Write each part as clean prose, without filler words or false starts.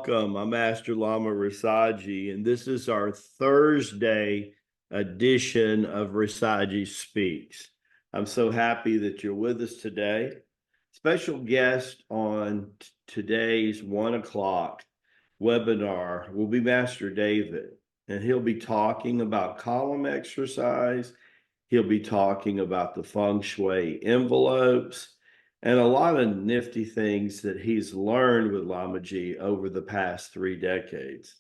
welcome. I'm Master Lama Rasaji, and this is our Thursday edition of Rasaji Speaks. I'm so happy that you're with us today. Special guest on today's 1 o'clock webinar will be Master David, and he'll be talking about column exercise. He'll be talking about the feng shui envelopes and a lot of nifty things that he's learned with Lamaji over the past 3 decades.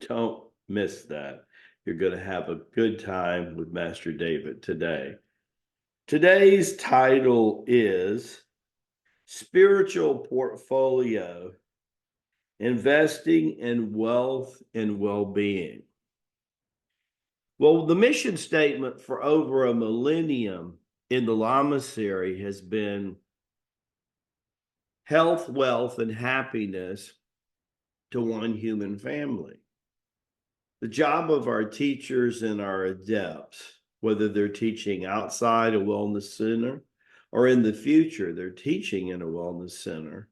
Don't miss that. You're going to have a good time with Master David today. Today's title is Spiritual Portfolio, Investing in Wealth and Well-Being. Well, the mission statement for over a millennium in the Lamasery has been health, wealth, and happiness to one human family. The job of our teachers and our adepts, whether they're teaching outside a wellness center or in the future they're teaching in a wellness center,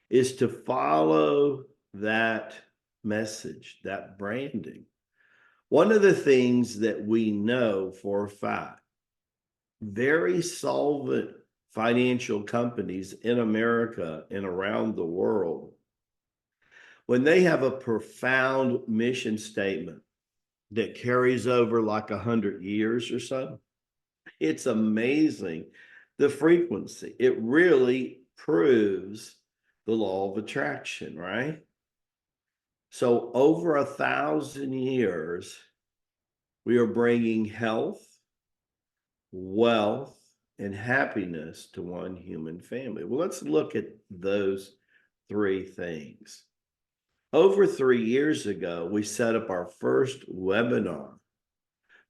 is to follow that message, that branding. One of the things that we know for a fact, very solvent financial companies in America and around the world, when they have a profound mission statement that carries over like 100 years or so, it's amazing the frequency. It really proves the law of attraction, right? So over 1,000 years, we are bringing health, wealth, and happiness to one human family. Well, let's look at those three things. Over 3 years ago, we set up our first webinar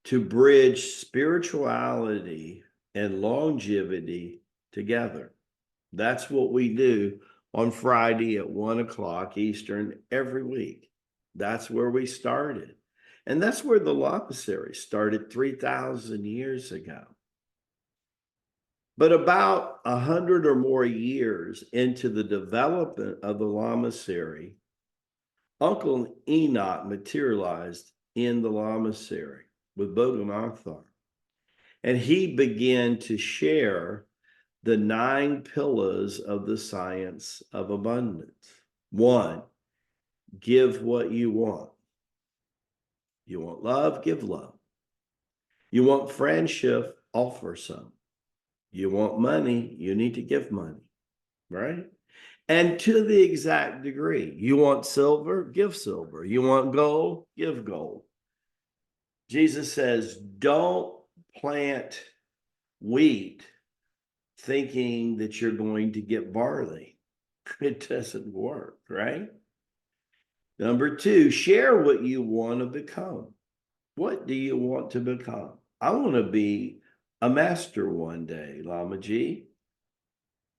to bridge spirituality and longevity together. That's what we do on Friday at 1 o'clock Eastern every week. That's where we started. And that's where the Lamasery started 3,000 years ago. But about 100 or more years into the development of the Lamasery, Uncle Enoch materialized in the Lamasery with Bodhanathar. And he began to share the 9 pillars of the science of abundance. 1, give what you want. You want love, give love. You want friendship, offer some. You want money, you need to give money, right? And to the exact degree, you want silver, give silver. You want gold, give gold. Jesus says, don't plant wheat thinking that you're going to get barley. It doesn't work, right? Number 2, share what you want to become. What do you want to become? I want to be a master one day, Lamaji.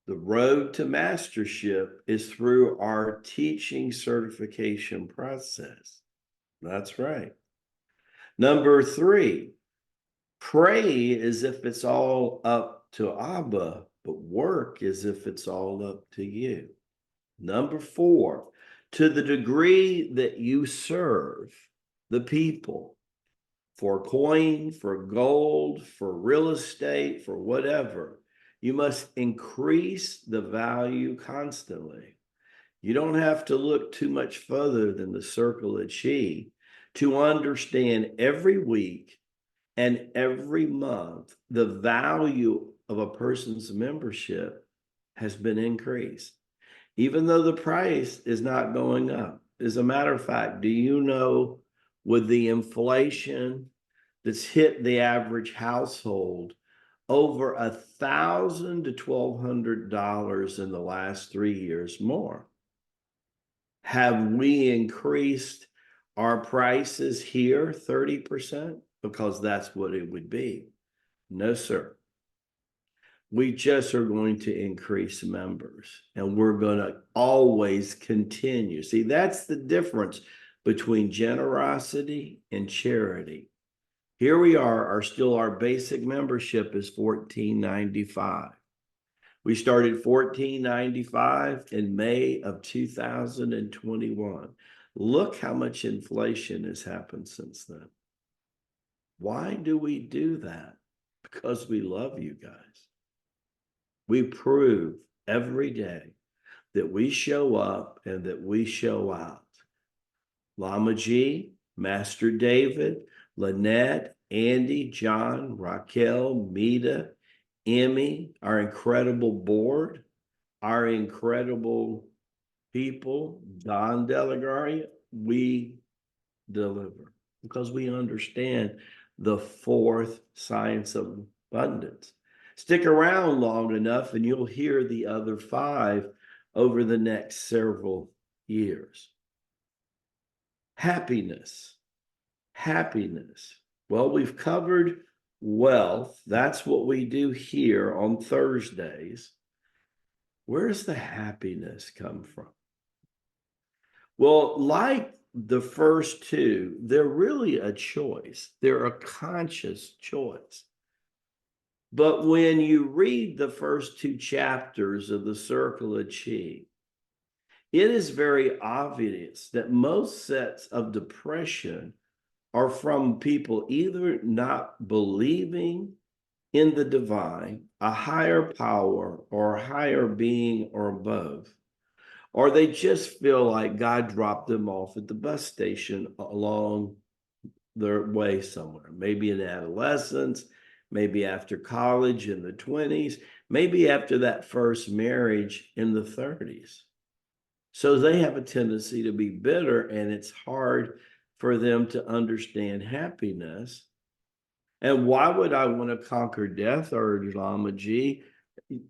The road to mastership is through our teaching certification process. That's right. Number 3, pray as if it's all up to Abba, but work as if it's all up to you. Number 4, to the degree that you serve the people, for coin, for gold, for real estate, for whatever, you must increase the value constantly. You don't have to look too much further than the circle of chi to understand every week and every month the value of a person's membership has been increased, even though the price is not going up. As a matter of fact, do you know, with the inflation that's hit the average household, over $1,000 to $1,200 in the last 3 years more? Have we increased our prices here 30%? Because that's what it would be. No, sir. We just are going to increase members, and we're going to always continue. See, that's the difference between generosity and charity. Here we are, still our basic membership is $14.95. We started $14.95 in May of 2021. Look how much inflation has happened since then. Why do we do that? Because we love you guys. We prove every day that we show up and that we show out. Lama G, Master David, Lynette, Andy, John, Raquel, Mita, Emmy, our incredible board, our incredible people, Don Delegaria, we deliver because we understand the fourth science of abundance. Stick around long enough and you'll hear the other five over the next several years. Happiness. Happiness. Well, we've covered wealth. That's what we do here on Thursdays. Where does the happiness come from? Well, like the first two, they're really a choice. They're a conscious choice. But when you read the first two chapters of the Circle of Chi, it is very obvious that most sets of depression are from people either not believing in the divine, a higher power, or a higher being, or both, or they just feel like God dropped them off at the bus station along their way somewhere, maybe in adolescence, maybe after college in the 20s, maybe after that first marriage in the 30s. So they have a tendency to be bitter, and it's hard for them to understand happiness. And why would I want to conquer death, or Lama G?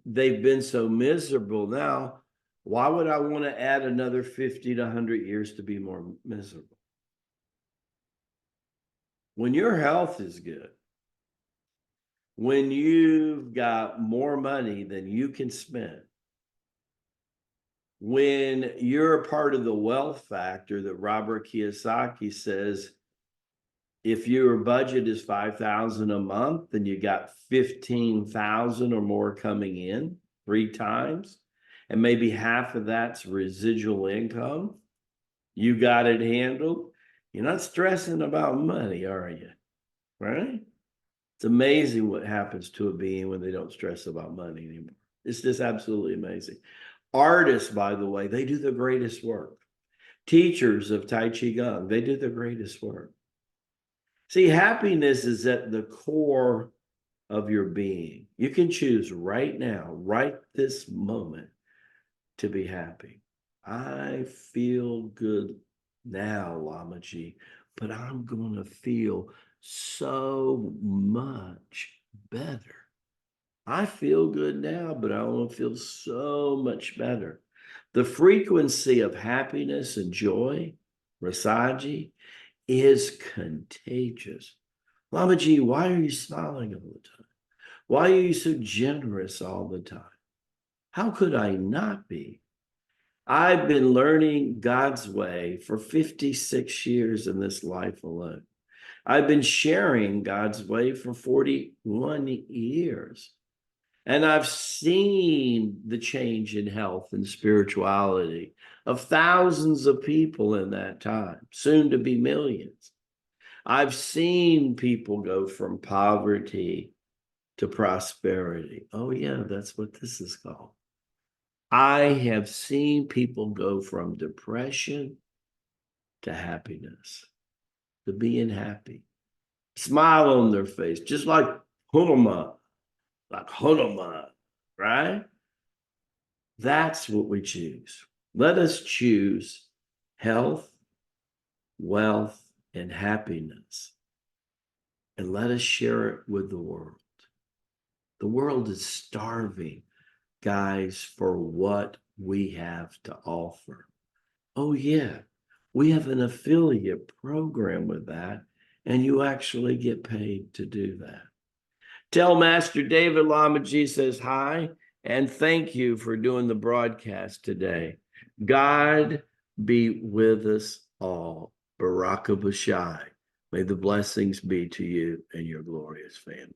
They've been so miserable now. Why would I want to add another 50 to 100 years to be more miserable? When your health is good, when you've got more money than you can spend, when you're a part of the wealth factor that Robert Kiyosaki says, if your budget is $5,000 a month, then you got 15,000 or more coming in 3 times, and maybe half of that's residual income. You got it handled. You're not stressing about money, are you? Right? It's amazing what happens to a being when they don't stress about money anymore. It's just absolutely amazing. Artists, by the way, they do the greatest work. Teachers of Tai Chi Gong, they do the greatest work. See, happiness is at the core of your being. You can choose right now, right this moment, to be happy. I feel good now, Lama Ji, but I'm going to feel so much better. I feel good now, but I want to feel so much better. The frequency of happiness and joy, Rasaji, is contagious. Lama Ji, why are you smiling all the time? Why are you so generous all the time? How could I not be? I've been learning God's way for 56 years in this life alone. I've been sharing God's way for 41 years. And I've seen the change in health and spirituality of thousands of people in that time, soon to be millions. I've seen people go from poverty to prosperity. Oh, yeah, that's what this is called. I have seen people go from depression to happiness, to being happy, smile on their face, just like Hanuman, right? That's what we choose. Let us choose health, wealth, and happiness, and let us share it with the world. The world is starving, guys, for what we have to offer. Oh, yeah, we have an affiliate program with that, and you actually get paid to do that. Tell Master David Lamaji says hi, and thank you for doing the broadcast today. God be with us all. Baraka Bashai. May the blessings be to you and your glorious family.